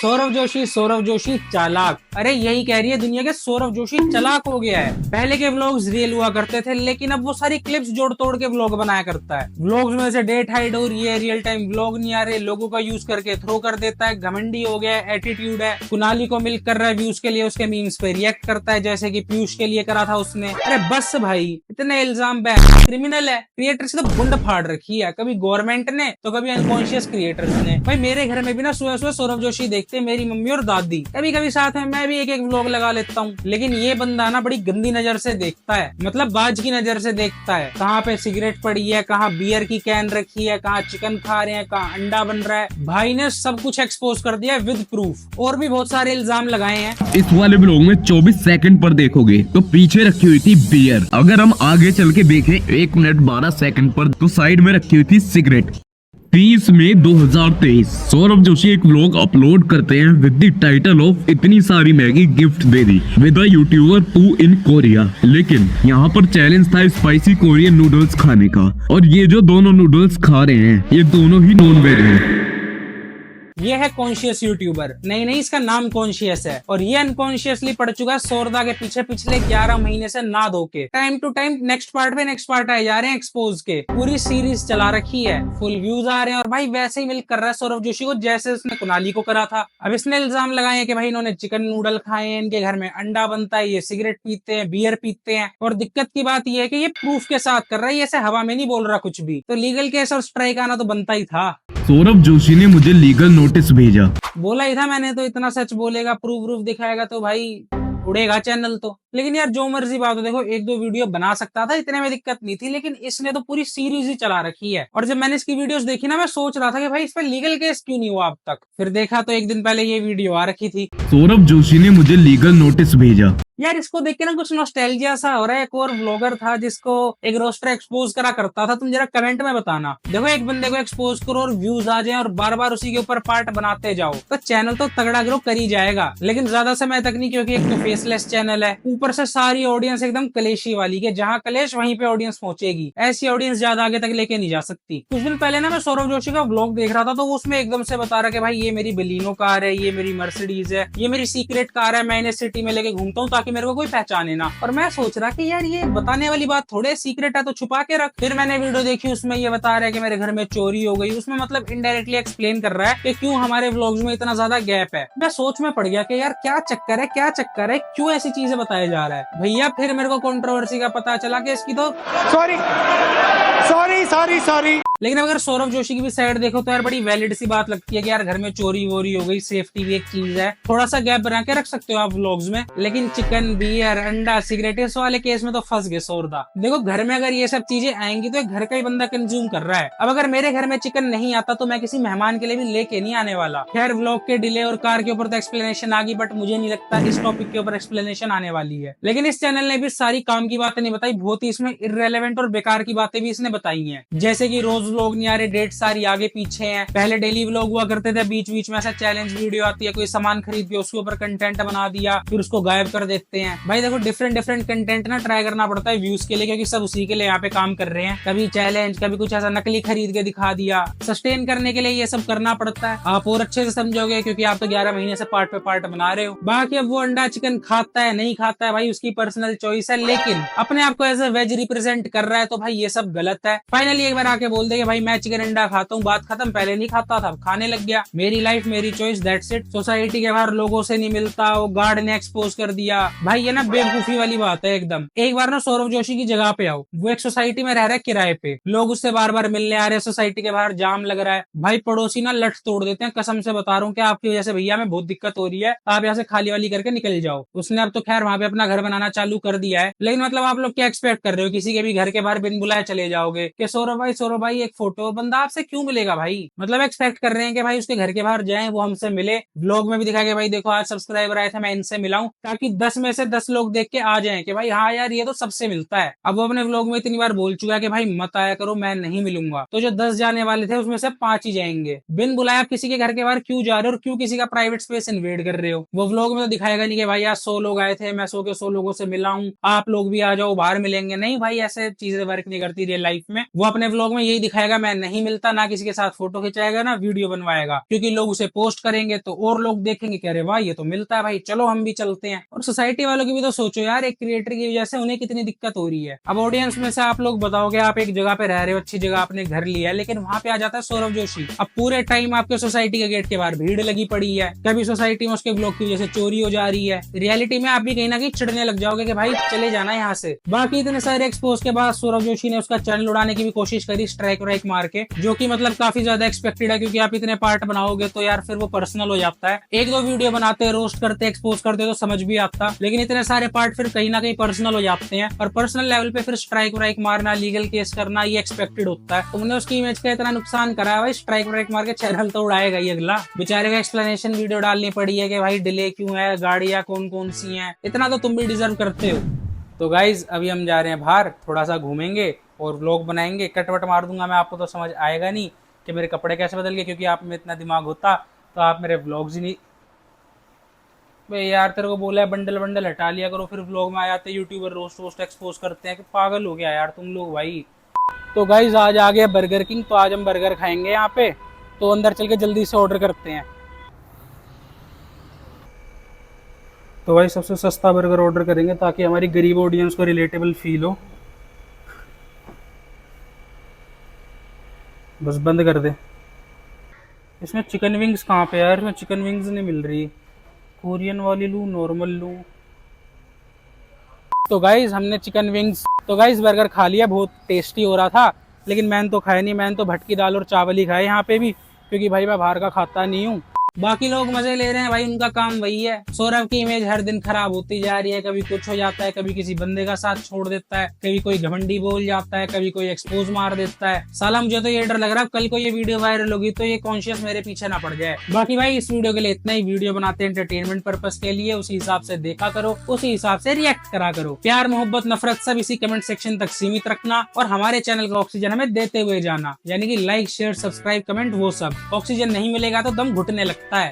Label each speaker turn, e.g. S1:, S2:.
S1: सौरव जोशी चालाक। अरे यही कह रही है दुनिया के, सौरव जोशी चालाक हो गया है। पहले के व्लॉग्स रियल हुआ करते थे, लेकिन अब वो सारी क्लिप्स जोड़ तोड़ के व्लॉग बनाया करता है। व्लॉग्स में से डेट हाइड हो रही है, रियल टाइम व्लॉग नहीं आ रहे, लोगों का यूज करके थ्रो कर देता है, घमंडी हो गया है, एटीट्यूड है, कुनाली को मिल कर रहा है व्यूज के लिए, उसके मीम्स पे रिएक्ट करता है जैसे कि पीयूष के लिए करा था उसने। अरे बस भाई, इतने इल्जाम बैन, क्रिमिनल है। क्रिएटर से तो बुंड फाड़ रखी है, कभी गवर्नमेंट ने तो कभी अनकॉन्शियस क्रिएटर्स ने। भाई मेरे घर में भी ना सुबह सुबह सौरव जोशी देखते हैं, मेरी मम्मी और दादी, कभी कभी साथ में मैं भी एक एक व्लॉग लगा लेता हूँ। लेकिन ये बंदा ना बड़ी गंदी नजर से देखता है, मतलब बाज की नजर से देखता है। कहाँ पे सिगरेट पड़ी है, कहाँ बियर की कैन रखी है, कहाँ चिकन खा रहे हैं, कहाँ अंडा बन रहा है। भाई ने सब कुछ एक्सपोज कर दिया विद प्रूफ, और भी बहुत सारे इल्जाम लगाए हैं।
S2: इस वाले ब्लॉग में 24 सेकंड पर देखोगे तो पीछे रखी हुई थी बियर। अगर हम आगे चल के देखें 1 मिनट 12 सेकंड पर, तो साइड में रखी हुई थी सिगरेट। 30 मई 2023 सौरभ जोशी एक व्लॉग अपलोड करते हैं विद द टाइटल ऑफ इतनी सारी Maggi gift they the with a YouTuber पू इन कोरिया। लेकिन यहाँ पर चैलेंज था स्पाइसी कोरियन नूडल्स खाने का, और ये जो दोनों नूडल्स खा रहे हैं ये दोनों ही नॉन वेज हैं।
S1: ये है कॉन्शियस यूट्यूबर, नहीं इसका नाम कॉन्शियस है, और ये अनकॉन्शियसली पड़ चुका है सौरदा के पीछे पिछले 11 महीने से ना धो के। Time to time next part आए जा रहे हैं एक्सपोज के। पूरी सीरीज चला रखी है, फुल व्यूज आ रहे हैं, और भाई वैसे ही मिल कर रहा है सौरव जोशी को जैसे उसने कुनाली को करा था। अब इसने इल्जाम लगाए हैं कि भाई इन्होंने चिकन नूडल खाए हैं, इनके घर में अंडा बनता है, ये सिगरेट पीते हैं, बियर पीते हैं। और दिक्कत की बात यह है कि ये प्रूफ के साथ कर रहा है, ऐसे हवा में नहीं बोल रहा कुछ भी। तो लीगल केस और स्ट्राइक आना तो बनता ही था।
S2: सौरभ जोशी ने मुझे लीगल नोटिस भेजा।
S1: बोला ही था मैंने, तो इतना सच बोलेगा, प्रूफ दिखाएगा तो भाई उड़ेगा चैनल तो। लेकिन यार जो मर्जी बात हो, देखो एक दो वीडियो बना सकता था, इतने में दिक्कत नहीं थी, लेकिन इसने तो पूरी सीरीज ही चला रखी है। और जब मैंने इसकी वीडियोस देखी ना, मैं सोच रहा था कि भाई इस पर लीगल केस क्यों नहीं हुआ अब तक। फिर देखा तो एक दिन पहले ये वीडियो आ रखी थी।
S2: सौरभ जोशी ने मुझे लीगल नोटिस भेजा।
S1: यार इसको देख के ना कुछ नॉस्टैल्जिया सा हो रहा है। एक और व्लॉगर था जिसको एक रोस्टर एक्सपोज करा करता था, तुम जरा कमेंट में बताना। देखो एक बंदे को एक्सपोज करो और व्यूज आ जाए और बार बार उसी के ऊपर पार्ट बनाते जाओ, तो चैनल तो तगड़ा ग्रो कर ही जाएगा। लेकिन ज्यादा समय तक नहीं, क्योंकि एक तो फेसलेस चैनल है, ऊपर से सारी ऑडियंस एकदम कलेशी वाली के, जहाँ कलेश वहीं पे ऑडियंस पहुंचेगी। ऐसी ऑडियंस ज्यादा आगे तक लेके नहीं जा सकती। कुछ दिन पहले ना मैं सौरव जोशी का व्लॉग देख रहा था, तो उसमें एकदम से बता रहा कि भाई ये मेरी बलिनो कार है, ये मेरी मर्सिडीज है, ये मेरी सीक्रेट कार है, मैं इन्हें सिटी में लेके घूमता हूँ ताकि मेरे को कोई पहचाने ना। और मैं सोच रहा कि यार ये बताने वाली बात थोड़े, सीक्रेट है तो छुपा के रख। फिर मैंने वीडियो देखी, उसमें ये बता रहा है कि मेरे घर में चोरी हो गई। उसमें मतलब इनडायरेक्टली एक्सप्लेन कर रहा है कि क्यों हमारे व्लॉग्स में इतना ज्यादा गैप है। मैं सोच में पड़ गया कि यार क्या चक्कर है, क्यों ऐसी चीजें बताया जा रहा है भैया। फिर मेरे को कंट्रोवर्सी का पता चला कि इसकी तो सॉरी। लेकिन अगर सौरव जोशी की भी साइड देखो तो यार बड़ी वैलिड सी बात लगती है कि यार घर में चोरी वोरी हो गई, सेफ्टी भी एक चीज है, थोड़ा सा गैप बना के रख सकते हो आप व्लॉग्स में। लेकिन चिकन, बियर, अंडा, सिगरेट, इस वाले केस में तो फंस गए सौरदा। देखो घर में अगर ये सब चीजें आएंगी तो एक घर का ही बंदा कंज्यूम कर रहा है। अब अगर मेरे घर में चिकन नहीं आता तो मैं किसी मेहमान के लिए भी लेके नहीं आने वाला। खैर व्लॉग के डिले और कार के ऊपर तो एक्सप्लेनेशन आ गई, बट मुझे नहीं लगता इस टॉपिक के ऊपर एक्सप्लेनेशन आने वाली है। लेकिन इस चैनल ने भी सारी काम की बातें नहीं बताई, बहुत ही इसमें इररेलेवेंट और बेकार की बातें भी इसने बताई है। जैसे की रोज व्लॉग नहीं आ रहे, डेट सारी आगे पीछे हैं। पहले डेली व्लॉग हुआ करते थे, बीच बीच में ऐसा चैलेंज वीडियो आती है, कोई सामान खरीद के उसके ऊपर कंटेंट बना दिया, फिर उसको गायब कर देते हैं। भाई देखो डिफरेंट कंटेंट ना ट्राई करना पड़ता है व्यूज के लिए, क्योंकि सब उसी के लिए यहाँ पे काम कर रहे हैं। कभी चैलेंज, कभी कुछ ऐसा नकली खरीद के दिखा दिया। सस्टेन करने के लिए ये सब करना पड़ता है। आप और अच्छे से समझोगे क्योंकि आप तो 11 महीने से पार्ट पे पार्ट बना रहे हो। बाकी अब वो अंडा चिकन खाता है नहीं खाता है भाई उसकी पर्सनल चॉइस है, लेकिन अपने आप को एज ए वेज रिप्रेजेंट कर रहा है, तो भाई ये सब गलत है। फाइनली एक बार आके बोल दे कि भाई मैं चिकन अंडा खाता हूँ, बात खत्म। पहले नहीं खाता था, खाने लग गया। मेरी लाइफ मेरी चॉइस, दैट्स इट। सोसाइटी के बाहर लोगों से नहीं मिलता, वो गार्ड ने एक्सपोज कर दिया। भाई ये ना बेवकूफी वाली बात है एकदम। एक बार ना सौरव जोशी की जगह पे आओ, वो एक सोसाइटी में रह रहा है किराए पे, लोग उससे बार बार मिलने आ रहे हैं, सोसाइटी के बाहर जाम लग रहा है। भाई पड़ोसी ना लठ तोड़ देते हैं, कसम से बता रहा हूँ कि आपकी वजह से भैया में बहुत दिक्कत हो रही है, आप यहाँ से खाली वाली करके निकल जाओ। उसने अब तो खैर वहां पे अपना घर बनाना चालू कर दिया है। लेकिन मतलब आप लोग क्या एक्सपेक्ट कर रहे हो, किसी के भी घर के बाहर बिन बुलाए चले जाओगे कि सौरव भाई एक फोटो, बंदा आपसे क्यों मिलेगा भाई। मतलब एक्सपेक्ट कर रहे हैं कि भाई उसके घर के बाहर जाएं, वो हमसे मिले, व्लॉग में भी दिखा के भाई देखो आज सब्सक्राइबर आए थे, मैं इनसे मिलाऊं, ताकि 10 में से 10 लोग देख के आ जाएं कि भाई हाँ यार ये तो सबसे मिलता है। अब वो अपने व्लॉग में इतनी बार बोल चुका है कि भाई मत आया करो, मैं नहीं मिलूंगा। तो जो 10 जाने वाले थे उसमें से 5 ही जाएंगे। बिन बुलाए आप किसी के घर के बाहर क्यों जा रहे हो और क्यों किसी का प्राइवेट स्पेस इन्वेड कर रहे हो। वो व्लॉग में तो दिखाएगा नहीं कि भाई आज 100 लोग आए थे, मैं 100 के 100 लोगों से मिला हूं, आप लोग भी आ जाओ बाहर मिलेंगे। नहीं भाई ऐसे चीजें वर्क नहीं करती रियल लाइफ लाइफ में, वो अपने व्लॉग में यही दिखाएगा मैं नहीं मिलता, ना किसी के साथ फोटो खिंचाएगा ना वीडियो बनवाएगा, क्योंकि लोग उसे पोस्ट करेंगे तो और लोग देखेंगे कि अरे वाह ये तो मिलता है भाई, चलो हम भी चलते हैं। और सोसाइटी वालों की भी तो सोचो यार, एक क्रिएटर की वजह से उन्हें कितनी दिक्कत हो रही है। अब ऑडियंस में से आप लोग बताओगे, आप एक जगह पे रह रहे हो, अच्छी जगह आपने घर लिया है, लेकिन वहां पे आ जाता है सौरभ जोशी। अब पूरे टाइम आपके सोसाइटी के गेट के बाहर भीड़ लगी पड़ी है, कभी सोसाइटी में उसके ब्लॉग की वजह से चोरी हो जा रही है, रियलिटी में आप भी कहीं ना कहीं चिढ़ने लग जाओगे कि भाई चले जाना यहाँ से। बाकी इतने सारे एक्सपोज के बाद सौरभ जोशी ने उसका चैनल उड़ाने की भी कोशिश करी, स्ट्राइक वाइक मार के, जो कि मतलब काफी ज्यादा एक्सपेक्टेड है, क्योंकि आप इतने पार्ट बनाओगे तो यार फिर वो पर्सनल हो जाता है। एक दो वीडियो बनाते, रोस्ट करते, एक्सपोज करते तो समझ भी आता, लेकिन इतने सारे पार्ट फिर कहीं ना कहीं पर्सनल हो जाते हैं, और पर्सनल लेवल पे फिर स्ट्राइक वाइक मारना, लीगल केस करना, ये एक्सपेक्टेड होता है। तुमने उसकी इमेज का इतना नुकसान करा है भाई, स्ट्राइक वाइक मार के चैनल तो उड़ाएगा ही अगला। बेचारे को एक्सप्लेनेशन वीडियो डालनी पड़ी है कि भाई डिले क्यों है, गाड़ियां कौन कौन सी हैं, इतना तो तुम भी डिजर्व करते हो। तो गाइज अभी हम जा रहे हैं बाहर, थोड़ा सा घूमेंगे और व्लॉग बनाएंगे। कटवट मार दूंगा मैं, आपको तो समझ आएगा नहीं कि मेरे कपड़े कैसे बदल गए, क्योंकि आप में इतना दिमाग होता तो आप मेरे व्लॉग्स ही नहीं। भाई यार तेरे को बोला है बंडल बंडल हटा लिया करो, फिर व्लॉग में आ जाते यूट्यूबर रोस्ट वोस्ट एक्सपोज करते हैं, कि पागल हो गया यार तुम लोग भाई। तो गाइज आज आ गया बर्गर किंग, तो आज हम बर्गर खाएंगे यहाँ पे, तो अंदर चल के जल्दी से ऑर्डर करते हैं। तो भाई सबसे सस्ता बर्गर ऑर्डर करेंगे ताकि हमारी गरीब ऑडियंस को रिलेटेबल फील हो। बस बंद कर दे। इसमें चिकन विंग्स कहाँ पे यार, इसमें चिकन विंग्स नहीं मिल रही। कोरियन वाली लूँ, नॉर्मल लूँ? तो गाइज हमने चिकन विंग्स, तो गाइज बर्गर खा लिया, बहुत टेस्टी हो रहा था, लेकिन मैंने तो खाया नहीं, मैंने तो भटकी दाल और चावल ही खाए यहाँ पे भी, क्योंकि भाई मैं बाहर का खाता नहीं हूँ। बाकी लोग मजे ले रहे हैं भाई, उनका काम वही है। सौरभ की इमेज हर दिन खराब होती जा रही है, कभी कुछ हो जाता है, कभी किसी बंदे का साथ छोड़ देता है, कभी कोई घमंडी बोल जाता है, कभी कोई एक्सपोज मार देता है। साला मुझे तो ये डर लग रहा है कल को ये वीडियो वायरल होगी तो ये कॉन्शियस मेरे पीछे ना पड़ जाए। बाकी भाई इस वीडियो के लिए इतना ही, वीडियो बनाते हैं एंटरटेनमेंट पर्पज के लिए, उसी हिसाब से देखा करो, उसी हिसाब से रिएक्ट करा करो। प्यार मोहब्बत नफरत सब इसी कमेंट सेक्शन तक सीमित रखना, और हमारे चैनल का ऑक्सीजन हमें देते हुए जाना, यानी कि लाइक शेयर सब्सक्राइब कमेंट वो सब। ऑक्सीजन नहीं मिलेगा तो दम घुटने लगता है।